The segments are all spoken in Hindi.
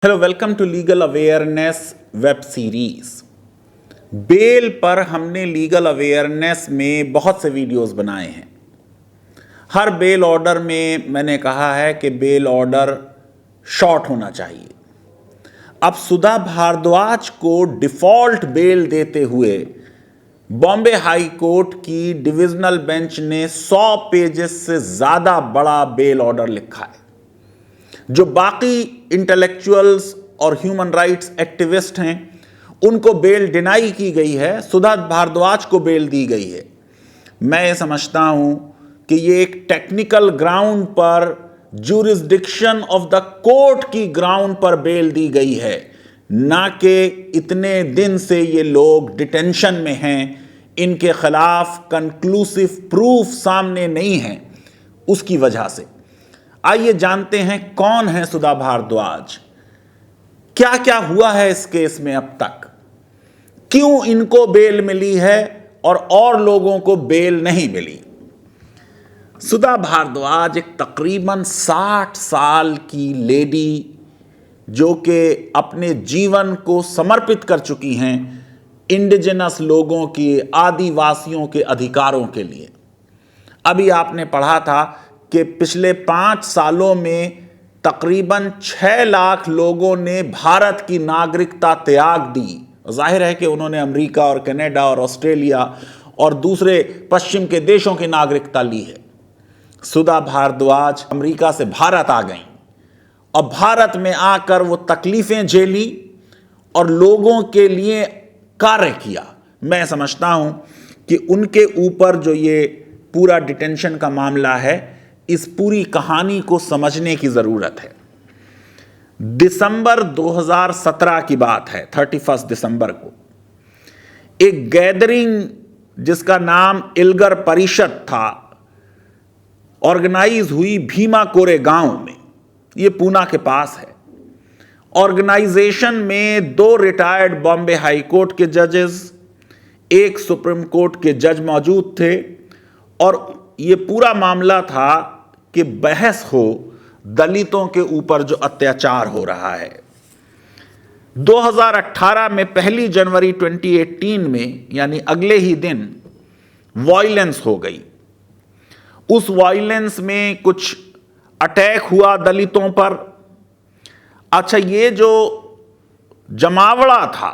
Hello, welcome to legal awareness web series. Bell पर हमने लीगल अवेयरनेस में बहुत से वीडियोस बनाए हैं। हर बेल ऑर्डर में मैंने कहा है कि बेल ऑर्डर शॉर्ट होना चाहिए। अब सुधा भारद्वाज को डिफॉल्ट बेल देते हुए बॉम्बे हाई कोर्ट की डिविजनल बेंच ने 100 पेजेस से ज़्यादा बड़ा बेल ऑर्डर लिखा है। जो बाकी इंटेलेक्चुअल्स और ह्यूमन राइट्स एक्टिविस्ट हैं उनको बेल डिनाई की गई है, सुधा भारद्वाज को बेल दी गई है। मैं ये समझता हूं कि ये एक टेक्निकल ग्राउंड पर, ज्यूरिसडिक्शन ऑफ द कोर्ट की ग्राउंड पर बेल दी गई है, ना कि इतने दिन से ये लोग डिटेंशन में हैं, इनके खिलाफ कंक्लूसिव प्रूफ सामने नहीं है, उसकी वजह से। आइए जानते हैं कौन है सुधा भारद्वाज, क्या क्या हुआ है इस केस में अब तक, क्यों इनको बेल मिली है और लोगों को बेल नहीं मिली। सुधा भारद्वाज एक तकरीबन 60 साल की लेडी जो कि अपने जीवन को समर्पित कर चुकी हैं इंडिजिनस लोगों के, आदिवासियों के अधिकारों के लिए। अभी आपने पढ़ा था कि पिछले 5 सालों में तकरीबन 6 लाख लोगों ने भारत की नागरिकता त्याग दी। जाहिर है कि उन्होंने अमेरिका और कनाडा और ऑस्ट्रेलिया और दूसरे पश्चिम के देशों की नागरिकता ली है। सुधा भारद्वाज अमेरिका से भारत आ गईं और भारत में आकर वो तकलीफें झेली और लोगों के लिए कार्य किया। मैं समझता हूं कि उनके ऊपर जो ये पूरा डिटेंशन का मामला है, इस पूरी कहानी को समझने की जरूरत है। दिसंबर 2017 की बात है, 31 दिसंबर को एक गैदरिंग जिसका नाम इल्गर परिषद था ऑर्गेनाइज हुई भीमा कोरे गांव में। यह पूना के पास है। ऑर्गेनाइजेशन में 2 रिटायर्ड बॉम्बे हाई कोर्ट के जजेस, एक सुप्रीम कोर्ट के जज मौजूद थे और यह पूरा मामला था कि बहस हो दलितों के ऊपर जो अत्याचार हो रहा है। 2018 में 1 जनवरी 2018 में, यानी अगले ही दिन, वायलेंस हो गई। उस वायलेंस में कुछ अटैक हुआ दलितों पर। अच्छा, ये जो जमावड़ा था,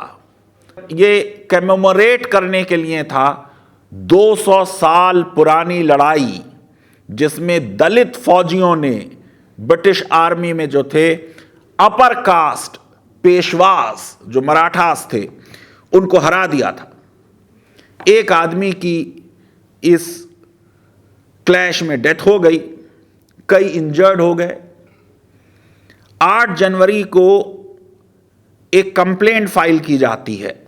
ये कमेमोरेट करने के लिए था 200 साल पुरानी लड़ाई जिसमें दलित फौजियों ने ब्रिटिश आर्मी में जो थे अपर कास्ट पेशवास जो मराठास थे उनको हरा दिया था। एक आदमी की इस क्लैश में डेथ हो गई, कई इंजर्ड हो गए। 8 जनवरी को एक कंप्लेंट फाइल की जाती है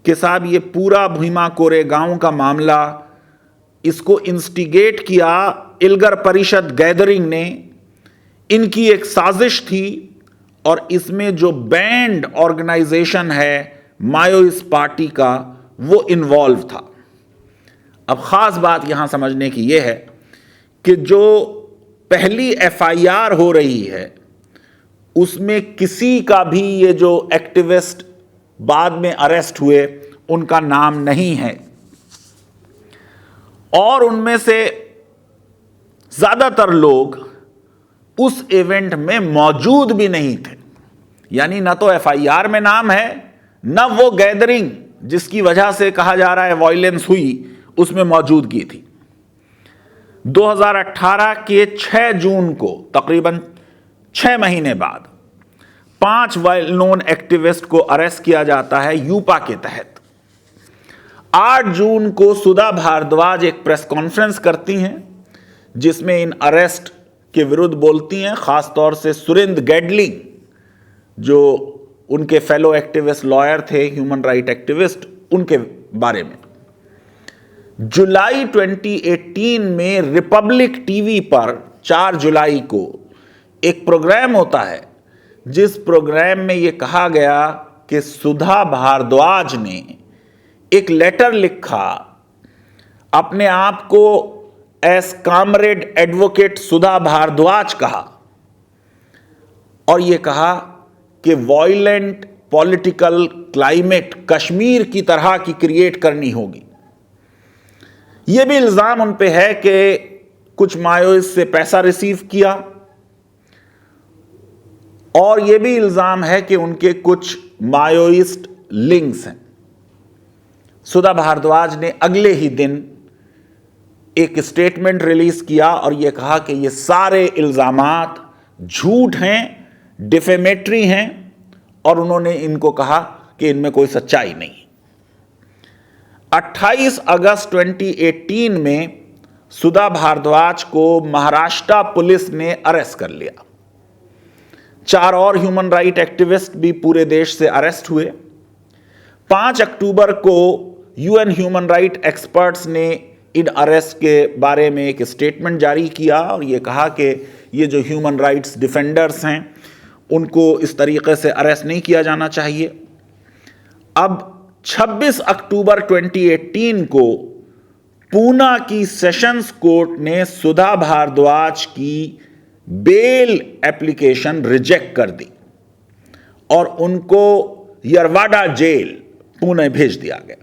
कि साहब ये पूरा भीमा कोरे गांव का मामला, इसको इंस्टिगेट किया इल्गर परिषद गैदरिंग ने, इनकी एक साजिश थी और इसमें जो बैंड ऑर्गेनाइजेशन है माओइस्ट पार्टी का वो इन्वॉल्व था। अब खास बात यहां समझने की यह है कि जो पहली एफआईआर हो रही है उसमें किसी का भी, ये जो एक्टिविस्ट बाद में अरेस्ट हुए, उनका नाम नहीं है और उनमें से ज्यादातर लोग उस इवेंट में मौजूद भी नहीं थे। यानी ना तो एफआईआर में नाम है, ना वो गैदरिंग जिसकी वजह से कहा जा रहा है वायलेंस हुई उसमें मौजूदगी थी। 2018 के 6 जून को, तकरीबन 6 महीने बाद, 5 वेल नोन एक्टिविस्ट को अरेस्ट किया जाता है यूपा के तहत। 8 जून को सुधा भारद्वाज एक प्रेस कॉन्फ्रेंस करती हैं जिसमें इन अरेस्ट के विरुद्ध बोलती हैं, खासतौर से सुरेंद्र गैडलिंग जो उनके फेलो एक्टिविस्ट लॉयर थे, ह्यूमन राइट एक्टिविस्ट, उनके बारे में। जुलाई 2018 में रिपब्लिक टीवी पर 4 जुलाई को एक प्रोग्राम होता है जिस प्रोग्राम में यह कहा गया कि सुधा भारद्वाज ने एक लेटर लिखा, अपने आप को S comrade advocate Sudha Bharadwaj कहा और यह कहा कि वॉयलेंट पॉलिटिकल क्लाइमेट कश्मीर की तरह की क्रिएट करनी होगी। यह भी इल्जाम उन पे है कि कुछ माओइस्ट से पैसा रिसीव किया, और यह भी इल्जाम है कि उनके कुछ माओइस्ट लिंक्स हैं। सुधा भारद्वाज ने अगले ही दिन एक स्टेटमेंट रिलीज किया और यह कहा कि ये सारे इल्जामात झूठ हैं, डिफेमेटरी हैं, और उन्होंने इनको कहा कि इनमें कोई सच्चाई नहीं। 28 अगस्त 2018 में सुधा भारद्वाज को महाराष्ट्र पुलिस ने अरेस्ट कर लिया। 4 और ह्यूमन राइट एक्टिविस्ट भी पूरे देश से अरेस्ट हुए। 5 अक्टूबर को यूएन ह्यूमन राइट एक्सपर्ट्स ने इन अरेस्ट के बारे में एक स्टेटमेंट जारी किया और यह कहा कि ये जो ह्यूमन राइट्स डिफेंडर्स हैं उनको इस तरीके से अरेस्ट नहीं किया जाना चाहिए। अब 26 अक्टूबर 2018 को पूना की सेशंस कोर्ट ने सुधा भारद्वाज की बेल एप्लीकेशन रिजेक्ट कर दी और उनको यरवाडा जेल पुणे भेज दिया गया।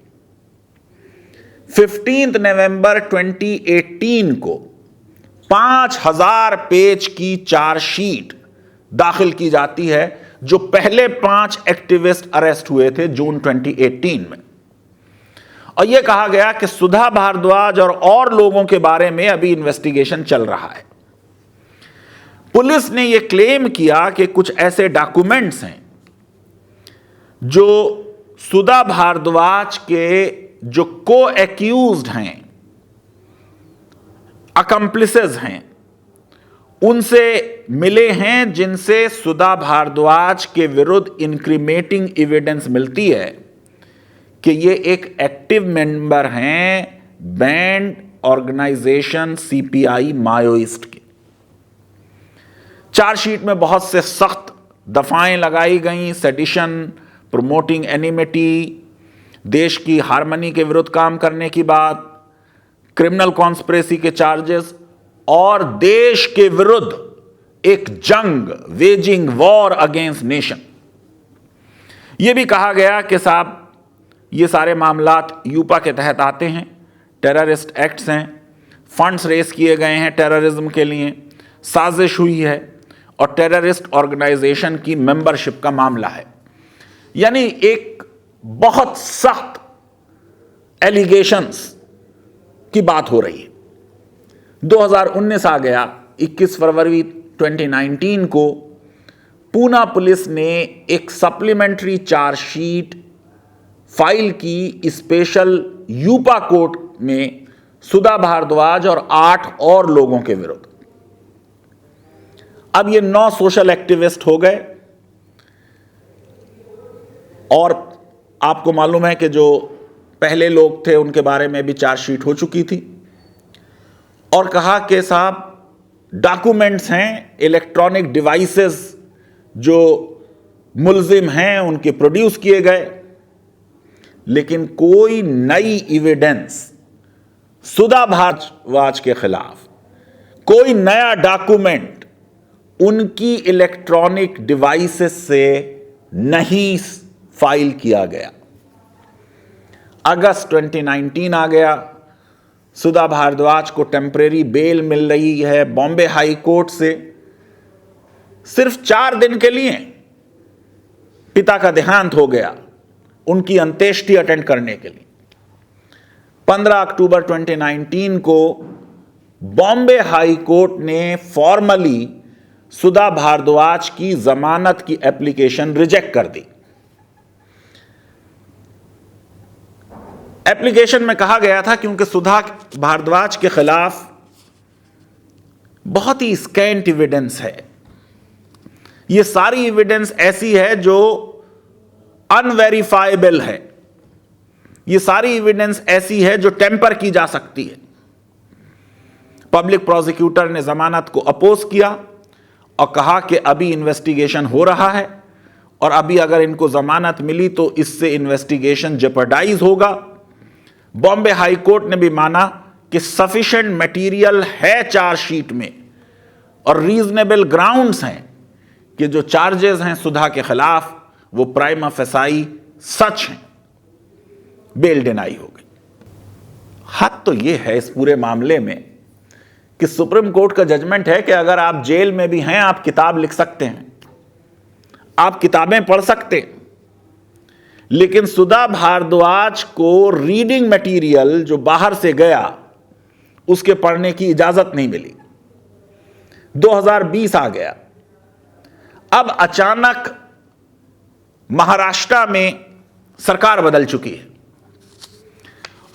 15 नवंबर 2018 को 5000 पेज की चार्जशीट दाखिल की जाती है, जो पहले 5 एक्टिविस्ट अरेस्ट हुए थे जून 2018 में, और यह कहा गया कि सुधा भारद्वाज और लोगों के बारे में अभी इन्वेस्टिगेशन चल रहा है। पुलिस ने यह क्लेम किया कि कुछ ऐसे डॉक्यूमेंट्स हैं जो सुधा भारद्वाज के जो को एक्यूज्ड हैं, अकम्प्लिसेस हैं, उनसे मिले हैं, जिनसे सुधा भारद्वाज के विरुद्ध इंक्रीमेटिंग एविडेंस मिलती है कि ये एक एक्टिव मेंबर हैं बैंड ऑर्गेनाइजेशन सीपीआई माओइस्ट के। चार्जशीट में बहुत से सख्त दफाएं लगाई गई, सेडिशन, प्रमोटिंग एनिमिटी, देश की हार्मनी के विरुद्ध काम करने की बात, क्रिमिनल कॉन्स्पिरेसी के चार्जेस, और देश के विरुद्ध एक जंग, वेजिंग वॉर अगेंस्ट नेशन। यह भी कहा गया कि साहब ये सारे मामलात यूपा के तहत आते हैं, टेररिस्ट एक्ट्स हैं, फंड्स रेस किए गए हैं टेररिज्म के लिए, साजिश हुई है और टेररिस्ट ऑर्गेनाइजेशन की मेंबरशिप का मामला है। यानी एक बहुत सख्त एलिगेशंस की बात हो रही है। 2019 आ गया, 21 फरवरी 2019 को पूना पुलिस ने एक सप्लीमेंट्री चार्जशीट फाइल की स्पेशल यूपा कोर्ट में सुधा भारद्वाज और 8 और लोगों के विरुद्ध। अब ये 9 सोशल एक्टिविस्ट हो गए, और आपको मालूम है कि जो पहले लोग थे उनके बारे में भी चार्जशीट हो चुकी थी, और कहा कि साहब डॉक्यूमेंट्स हैं, इलेक्ट्रॉनिक डिवाइसेस जो मुल्जिम हैं उनके प्रोड्यूस किए गए, लेकिन कोई नई एविडेंस सुधा भारद्वाज के खिलाफ, कोई नया डॉक्यूमेंट उनकी इलेक्ट्रॉनिक डिवाइसेस से नहीं फाइल किया गया। अगस्त 2019 आ गया, सुधा भारद्वाज को टेम्परेरी बेल मिल रही है बॉम्बे हाई कोर्ट से, सिर्फ 4 दिन के लिए। पिता का देहांत हो गया, उनकी अंत्येष्टि अटेंड करने के लिए। 15 अक्टूबर 2019 को बॉम्बे हाई कोर्ट ने फॉर्मली सुधा भारद्वाज की जमानत की एप्लीकेशन रिजेक्ट कर दी। एप्लीकेशन में कहा गया था क्योंकि सुधा भारद्वाज के खिलाफ बहुत ही स्कैंट एविडेंस है, ये सारी एविडेंस ऐसी है जो अनवेरिफाइबल है, ये सारी एविडेंस ऐसी है जो टेम्पर की जा सकती है। पब्लिक प्रोसिक्यूटर ने जमानत को अपोज किया और कहा कि अभी इन्वेस्टिगेशन हो रहा है, और अभी अगर इनको जमानत मिली तो इससे इन्वेस्टिगेशन जेपरडाइज होगा। बॉम्बे हाई कोर्ट ने भी माना कि सफिशिएंट मटेरियल है चार्जशीट में और रीजनेबल ग्राउंड्स हैं कि जो चार्जेस हैं सुधा के खिलाफ वो प्राइमा फेसाई सच हैं, बेल डिनाई हो गई। हद तो ये है इस पूरे मामले में कि सुप्रीम कोर्ट का जजमेंट है कि अगर आप जेल में भी हैं आप किताब लिख सकते हैं, आप किताबें पढ़ सकते हैं, लेकिन सुधा भारद्वाज को रीडिंग मटेरियल जो बाहर से गया उसके पढ़ने की इजाजत नहीं मिली। 2020 आ गया, अब अचानक महाराष्ट्र में सरकार बदल चुकी है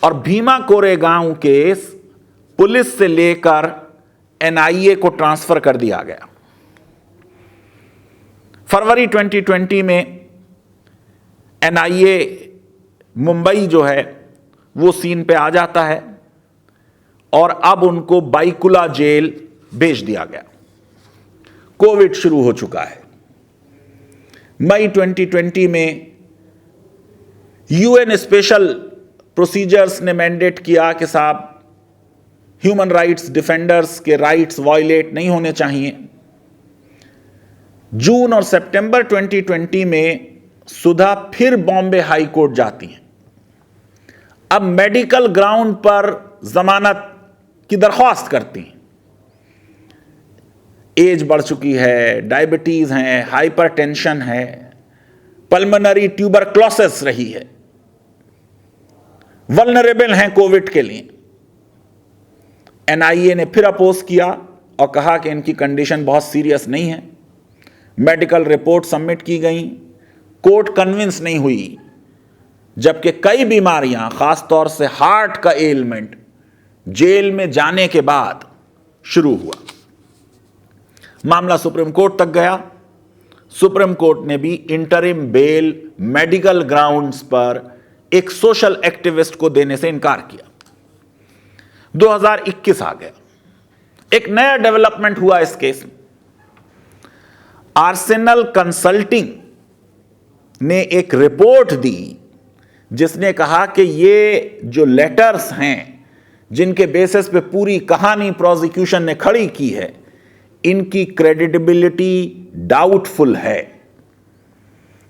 और भीमा कोरेगांव केस पुलिस से लेकर एनआईए को ट्रांसफर कर दिया गया। फरवरी 2020 में एनआईए मुंबई जो है वो सीन पे आ जाता है और अब उनको बाइकुला जेल भेज दिया गया। कोविड शुरू हो चुका है। मई 2020 में यूएन स्पेशल प्रोसीजर्स ने मैंडेट किया कि साहब ह्यूमन राइट्स डिफेंडर्स के राइट्स वायलेट नहीं होने चाहिए। जून और सितंबर 2020 में सुधा फिर बॉम्बे हाई कोर्ट जाती हैं। अब मेडिकल ग्राउंड पर जमानत की दरख्वास्त करती हैं। एज बढ़ चुकी है, डायबिटीज है, हाइपरटेंशन है, पल्मोनरी ट्यूबरक्लोसिस रही है, वल्नरेबल हैं कोविड के लिए। एनआईए ने फिर अपोज किया और कहा कि इनकी कंडीशन बहुत सीरियस नहीं है। मेडिकल रिपोर्ट सबमिट की गई, कोर्ट कन्विंस नहीं हुई, जबकि कई बीमारियां खासतौर से हार्ट का एलिमेंट जेल में जाने के बाद शुरू हुआ। मामला सुप्रीम कोर्ट तक गया। सुप्रीम कोर्ट ने भी इंटरिम बेल मेडिकल ग्राउंड्स पर एक सोशल एक्टिविस्ट को देने से इनकार किया। 2021 आ गया, एक नया डेवलपमेंट हुआ इस केस में। आर्सेनल कंसल्टिंग ने एक रिपोर्ट दी जिसने कहा कि ये जो लेटर्स हैं जिनके बेसिस पे पूरी कहानी प्रोसिक्यूशन ने खड़ी की है, इनकी क्रेडिबिलिटी डाउटफुल है।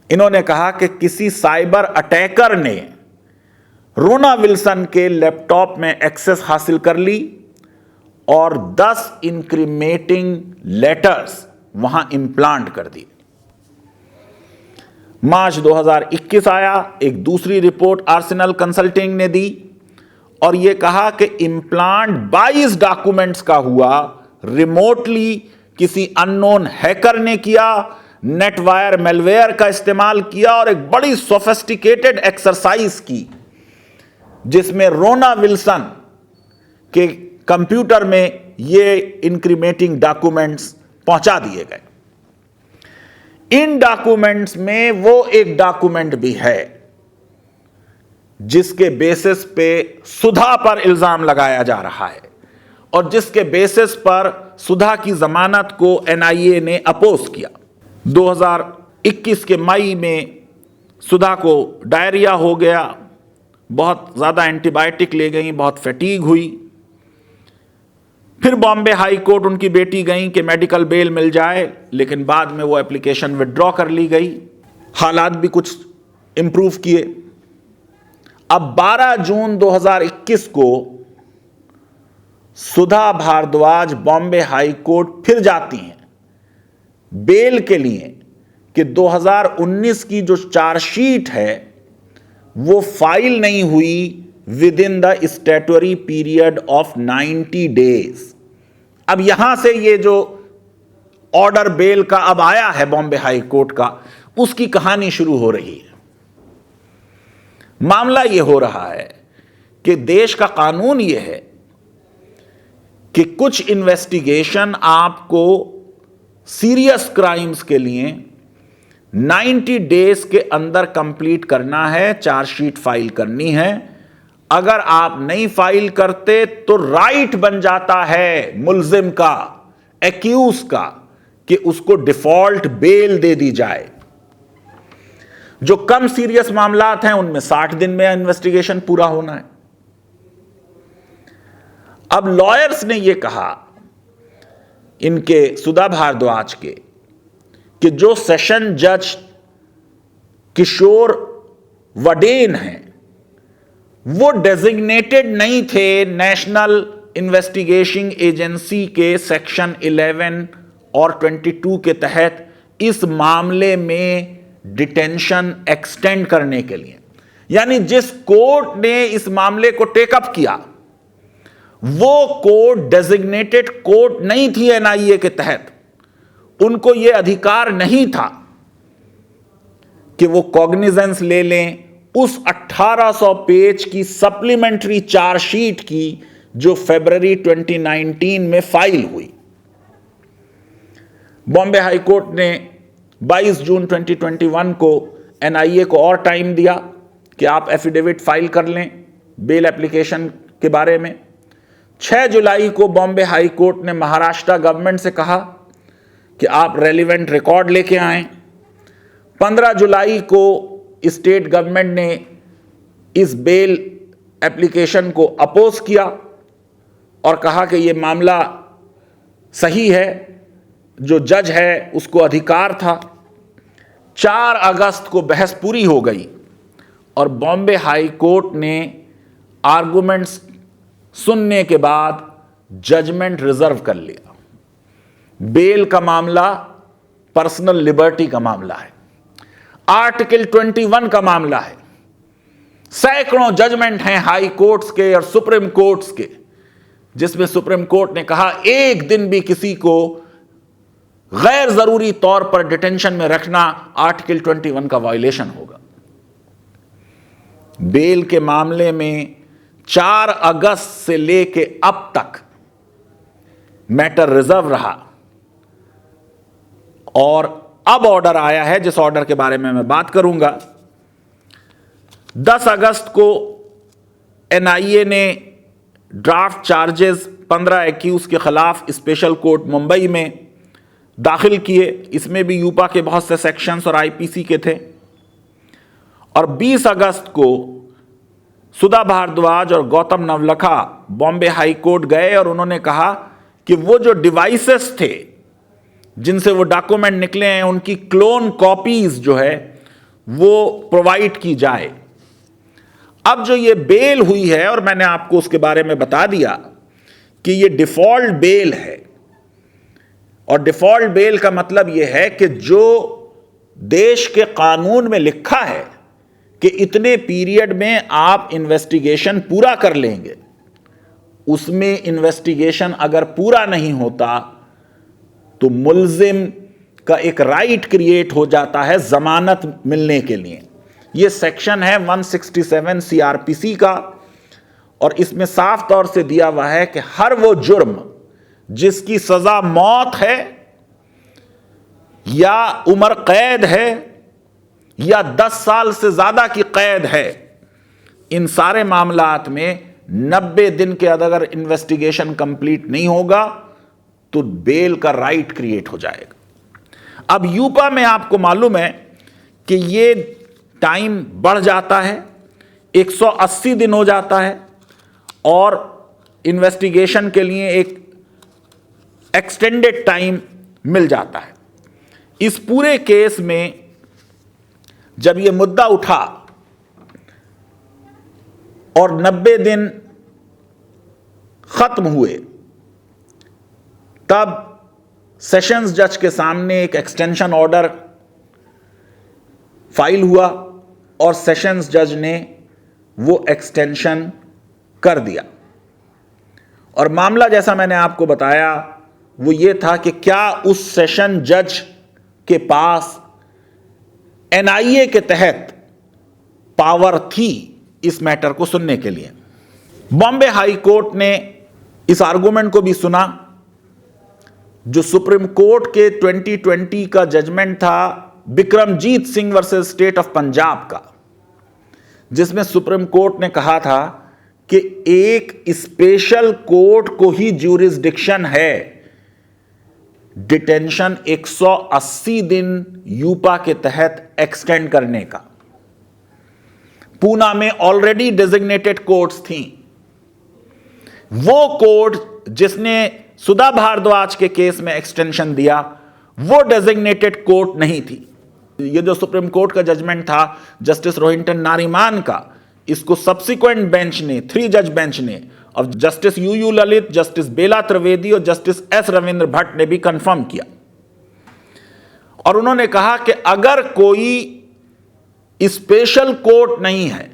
इन्होंने कहा कि किसी साइबर अटैकर ने रोना विल्सन के लैपटॉप में एक्सेस हासिल कर ली और 10 इंक्रिमेटिंग लेटर्स वहां इंप्लांट कर दिए। मार्च 2021 आया, एक दूसरी रिपोर्ट आर्सेनल कंसल्टिंग ने दी और यह कहा कि इंप्लांट 22 डॉक्यूमेंट्स का हुआ, रिमोटली किसी अननोन हैकर ने किया, नेटवायर मेलवेयर का इस्तेमाल किया और एक बड़ी सोफिस्टिकेटेड एक्सरसाइज की जिसमें रोना विल्सन के कंप्यूटर में ये इंक्रीमेटिंग डॉक्यूमेंट्स पहुंचा दिए गए। इन डॉक्यूमेंट्स में वो एक डॉक्यूमेंट भी है जिसके बेसिस पे सुधा पर इल्जाम लगाया जा रहा है और जिसके बेसिस पर सुधा की जमानत को एनआईए ने अपोज किया। 2021 के मई में सुधा को डायरिया हो गया, बहुत ज़्यादा एंटीबायोटिक ले गई, बहुत फैटीग हुई। फिर बॉम्बे हाई कोर्ट उनकी बेटी गई कि मेडिकल बेल मिल जाए, लेकिन बाद में वो एप्लीकेशन विड्रॉ कर ली गई। हालात भी कुछ इंप्रूव किए। अब 12 जून 2021 को सुधा भारद्वाज बॉम्बे हाई कोर्ट फिर जाती हैं बेल के लिए कि 2019 की जो चार्जशीट है वो फाइल नहीं हुई with in the statutory period of 90 days. अब यहां से ये जो ऑर्डर बेल का अब आया है बॉम्बे हाई कोर्ट का, उसकी कहानी शुरू हो रही है। मामला यह हो रहा है कि देश का कानून यह है कि कुछ इन्वेस्टिगेशन आपको सीरियस क्राइम्स के लिए 90 डेज के अंदर कंप्लीट करना है, चार्जशीट फाइल करनी है। अगर आप नहीं फाइल करते तो राइट बन जाता है मुल्जिम का, एक्यूज का, कि उसको डिफॉल्ट बेल दे दी जाए। जो कम सीरियस मामलात हैं उनमें 60 दिन में इन्वेस्टिगेशन पूरा होना है। अब लॉयर्स ने यह कहा इनके सुधा भारद्वाज के कि जो सेशन जज किशोर वडेन हैं वो डेजिग्नेटेड नहीं थे नेशनल इन्वेस्टिगेशन एजेंसी के सेक्शन 11 और 22 के तहत इस मामले में डिटेंशन एक्सटेंड करने के लिए। यानी जिस कोर्ट ने इस मामले को टेकअप किया वो कोर्ट डेजिग्नेटेड कोर्ट नहीं थी एनआईए के तहत। उनको यह अधिकार नहीं था कि वो कॉग्निजेंस ले लें उस 1800 पेज की सप्लीमेंट्री चार्जशीट की जो फरवरी 2019 में फाइल हुई। बॉम्बे हाई कोर्ट ने 22 जून 2021 को एनआईए को और टाइम दिया कि आप एफिडेविट फाइल कर लें बेल एप्लीकेशन के बारे में। 6 जुलाई को बॉम्बे हाई कोर्ट ने महाराष्ट्र गवर्नमेंट से कहा कि आप रेलिवेंट रिकॉर्ड लेके आएं। 15 जुलाई को स्टेट गवर्नमेंट ने इस बेल एप्लीकेशन को अपोज किया और कहा कि यह मामला सही है, जो जज है उसको अधिकार था। 4 अगस्त को बहस पूरी हो गई और बॉम्बे हाई कोर्ट ने आर्गुमेंट्स सुनने के बाद जजमेंट रिजर्व कर लिया। बेल का मामला पर्सनल लिबर्टी का मामला है, आर्टिकल 21 का मामला है। सैकड़ों जजमेंट हैं हाई कोर्ट्स के और सुप्रीम कोर्ट्स के जिसमें सुप्रीम कोर्ट ने कहा एक दिन भी किसी को गैर जरूरी तौर पर डिटेंशन में रखना आर्टिकल 21 का वायलेशन होगा। बेल के मामले में 4 अगस्त से लेके अब तक मैटर रिजर्व रहा और अब ऑर्डर आया है जिस ऑर्डर के बारे में मैं बात करूंगा। 10 अगस्त को एनआईए ने ड्राफ्ट चार्जेस 15 एक्यूज के खिलाफ स्पेशल कोर्ट मुंबई में दाखिल किए। इसमें भी यूपा के बहुत से सेक्शंस और आईपीसी के थे। और 20 अगस्त को सुधा भारद्वाज और गौतम नवलखा बॉम्बे हाई कोर्ट गए और उन्होंने कहा कि वो जो डिवाइसेस थे जिनसे वो डॉक्यूमेंट निकले हैं उनकी क्लोन कॉपीज जो है वो प्रोवाइड की जाए। अब जो ये बेल हुई है और मैंने आपको उसके बारे में बता दिया कि ये डिफॉल्ट बेल है और डिफॉल्ट बेल का मतलब ये है कि जो देश के कानून में लिखा है कि इतने पीरियड में आप इन्वेस्टिगेशन पूरा कर लेंगे, उसमें इन्वेस्टिगेशन अगर पूरा नहीं होता तो मुल्जिम का एक राइट क्रिएट हो जाता है जमानत मिलने के लिए। यह सेक्शन है 167 सीआरपीसी का और इसमें साफ तौर से दिया हुआ है कि हर वो जुर्म जिसकी सजा मौत है या उम्र कैद है या 10 साल से ज्यादा की कैद है, इन सारे मामलात में 90 दिन के अगर इन्वेस्टिगेशन कंप्लीट नहीं होगा तो बेल का राइट क्रिएट हो जाएगा। अब यूपा में आपको मालूम है कि ये टाइम बढ़ जाता है, 180 दिन हो जाता है और इन्वेस्टिगेशन के लिए एक एक्सटेंडेड टाइम मिल जाता है। इस पूरे केस में जब यह मुद्दा उठा और 90 दिन खत्म हुए तब सेशंस जज के सामने एक एक्सटेंशन ऑर्डर फाइल हुआ और सेशंस जज ने वो एक्सटेंशन कर दिया। और मामला जैसा मैंने आपको बताया वो ये था कि क्या उस सेशन जज के पास एनआईए के तहत पावर थी इस मैटर को सुनने के लिए। बॉम्बे हाई कोर्ट ने इस आर्गुमेंट को भी सुना जो सुप्रीम कोर्ट के 2020 का जजमेंट था Bikramjit Singh versus state of Punjab का, जिसमें सुप्रीम कोर्ट ने कहा था कि एक स्पेशल कोर्ट को ही ज्यूरिसडिक्शन है डिटेंशन 180 दिन यूपा के तहत एक्सटेंड करने का। पूना में ऑलरेडी डेजिग्नेटेड कोर्ट्स थी। वो कोर्ट जिसने सुधा भारद्वाज के केस में एक्सटेंशन दिया वो डेजिग्नेटेड कोर्ट नहीं थी। ये जो सुप्रीम कोर्ट का जजमेंट था जस्टिस रोहिंटन नारिमान का, इसको सब्सिक्वेंट बेंच ने, 3 जज बेंच ने, और जस्टिस यू ललित, जस्टिस बेला त्रिवेदी और जस्टिस एस रविंद्र भट्ट ने भी कंफर्म किया। और उन्होंने कहा कि अगर कोई स्पेशल कोर्ट नहीं है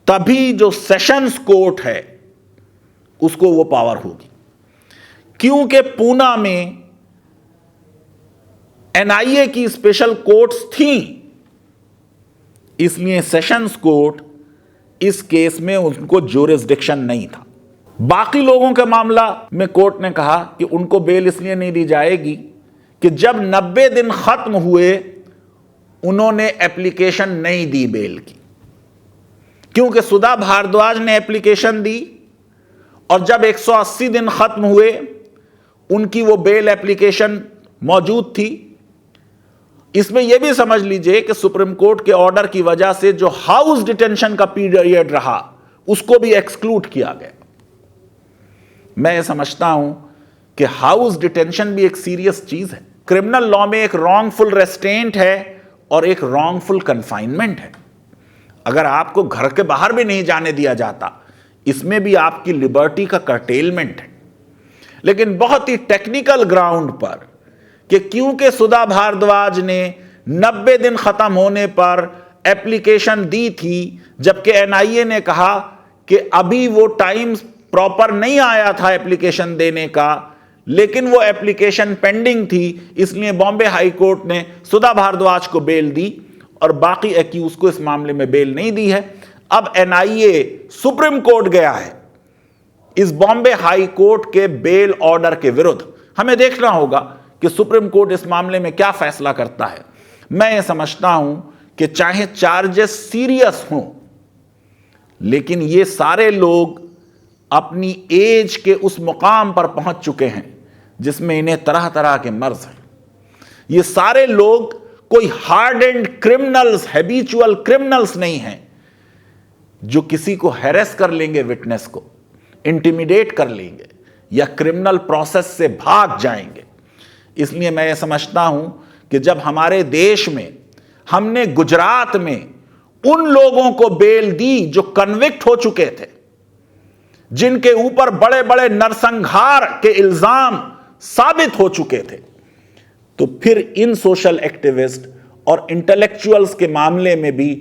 तभी जो सेशंस कोर्ट है उसको वो पावर होगी। क्योंकि पूना में एनआईए की स्पेशल कोर्ट्स थी, इसलिए सेशंस कोर्ट इस केस में उनको ज्यूरिसडिक्शन नहीं था। बाकी लोगों के मामला में कोर्ट ने कहा कि उनको बेल इसलिए नहीं दी जाएगी कि जब 90 दिन खत्म हुए उन्होंने एप्लीकेशन नहीं दी बेल की, क्योंकि सुधा भारद्वाज ने एप्लीकेशन दी और जब 180 दिन खत्म हुए उनकी वो बेल एप्लीकेशन मौजूद थी। इसमें यह भी समझ लीजिए कि सुप्रीम कोर्ट के ऑर्डर की वजह से जो हाउस डिटेंशन का पीरियड रहा उसको भी एक्सक्लूड किया गया। मैं समझता हूं कि हाउस डिटेंशन भी एक सीरियस चीज है। क्रिमिनल लॉ में एक रॉन्गफुल रेस्ट्रेंट है और एक रॉन्गफुल कन्फाइनमेंट है। अगर आपको घर के बाहर भी नहीं जाने दिया जाता, इसमें भी आपकी लिबर्टी का कर्टेलमेंट है। लेकिन बहुत ही टेक्निकल ग्राउंड पर कि क्योंकि सुधा भारद्वाज ने 90 दिन खत्म होने पर एप्लीकेशन दी थी, जबकि एनआईए ने कहा कि अभी वो टाइम प्रॉपर नहीं आया था एप्लीकेशन देने का, लेकिन वो एप्लीकेशन पेंडिंग थी, इसलिए बॉम्बे हाई कोर्ट ने सुधा भारद्वाज को बेल दी और बाकी एक्यूज को इस मामले में बेल नहीं दी है। अब एनआईए सुप्रीम कोर्ट गया है इस बॉम्बे हाई कोर्ट के बेल ऑर्डर के विरुद्ध। हमें देखना होगा कि सुप्रीम कोर्ट इस मामले में क्या फैसला करता है। मैं ये समझता हूं कि चाहे चार्जेस सीरियस हों, लेकिन ये सारे लोग अपनी एज के उस मुकाम पर पहुंच चुके हैं जिसमें इन्हें तरह तरह के मर्ज हैं। ये सारे लोग कोई hard and criminals, habitual criminals नहीं हैं जो किसी को हैरेस कर लेंगे, विटनेस को इंटिमिडेट कर लेंगे या क्रिमिनल प्रोसेस से भाग जाएंगे। इसलिए मैं ये समझता हूं कि जब हमारे देश में हमने गुजरात में उन लोगों को बेल दी जो कन्विक्ट हो चुके थे, जिनके ऊपर बड़े बड़े नरसंहार के इल्जाम साबित हो चुके थे, तो फिर इन सोशल एक्टिविस्ट और इंटेलेक्चुअल्स के मामले में भी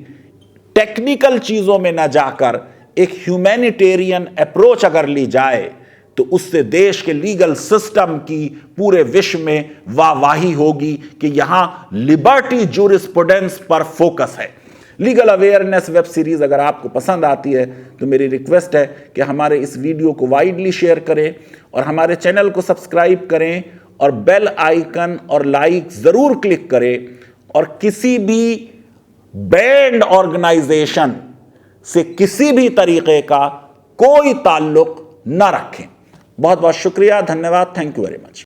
टेक्निकल चीजों में न जाकर एक ह्यूमैनिटेरियन अप्रोच अगर ली जाए तो उससे देश के लीगल सिस्टम की पूरे विश्व में वाहवाही होगी कि यहां लिबर्टी जूरिस्प्रूडेंस पर फोकस है। लीगल अवेयरनेस वेब सीरीज अगर आपको पसंद आती है तो मेरी रिक्वेस्ट है कि हमारे इस वीडियो को वाइडली शेयर करें और हमारे चैनल को सब्सक्राइब करें और बेल आइकन और लाइक जरूर क्लिक करें और किसी भी बैंड ऑर्गेनाइजेशन से किसी भी तरीके का कोई ताल्लुक न रखें। बहुत बहुत शुक्रिया, धन्यवाद, थैंक यू वेरी मच।